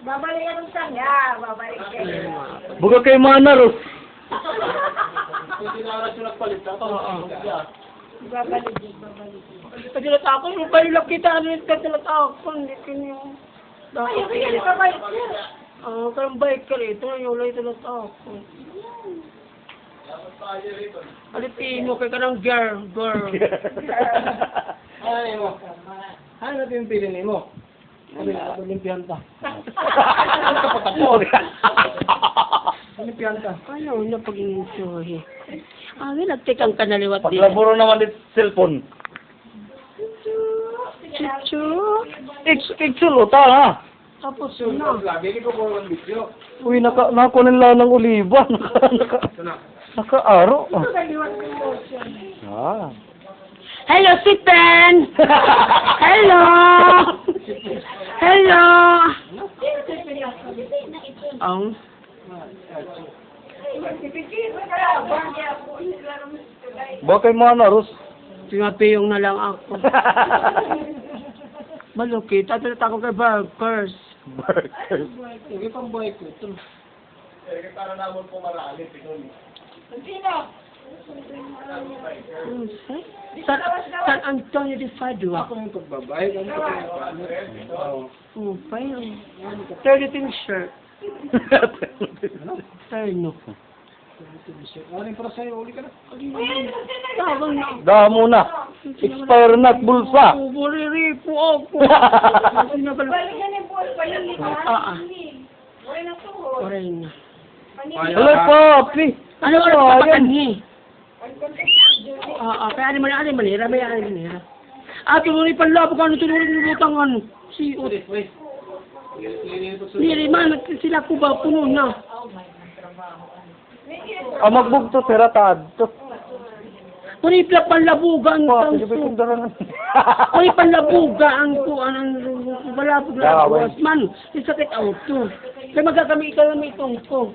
Babalikan ng kanya, babalikan. Buka kay Manaros. Babalik. Kadilat ako, yung balilak kita, ano yung kadilat ako, hindi kinyo. Ayun, kaya babalik siya. Kayong bike ka rito, yung ulit kadilat ako. Alipin mo, kaya ka ng girl. Ay mo. Hanap yung pilin mo. Sabi na, Olympian ta. Olympian ta. Ano na pag-enjoy? Nagtikang ka naliwat din. Paglaburo naman dito cellphone. Chuchu. Iksulo ta ha. Tapos na. Uy, nakakunin lang ng oliba. Naka-aro. Ah. Hello, Sipen! Hello! Hello! Ang? Bakit Manaros? Pinapiyong na lang ako. Malukit. At ako kay Barkers. Burgers. Sige pang buhay ko ito. Para naman po marami. San Antonio de Padua. Ako yung pagbabayad. Oh, fine. 30 shirt. Terno. Ano yung para sa'yo? Uli ka na. Tawag na. Damo na. Expire not bulsa. Buriripo ako. Balikan yung buwan pa yun. Wala na to. Oray na. Hello, papi. Ano oras pa pakanhi? Kaya ano manira, may ano manira. Tuloy pa labo ka, tuloy ng ano. Si Ut. Niri man, sila ko ba puno na. Magbugto sira tadto. Kung panlabugan ang Papi, sabi kong darangan. Kung panlabugan ko, malabog na man. Isakit auto. Kaya magkakamit ka naman itong ko.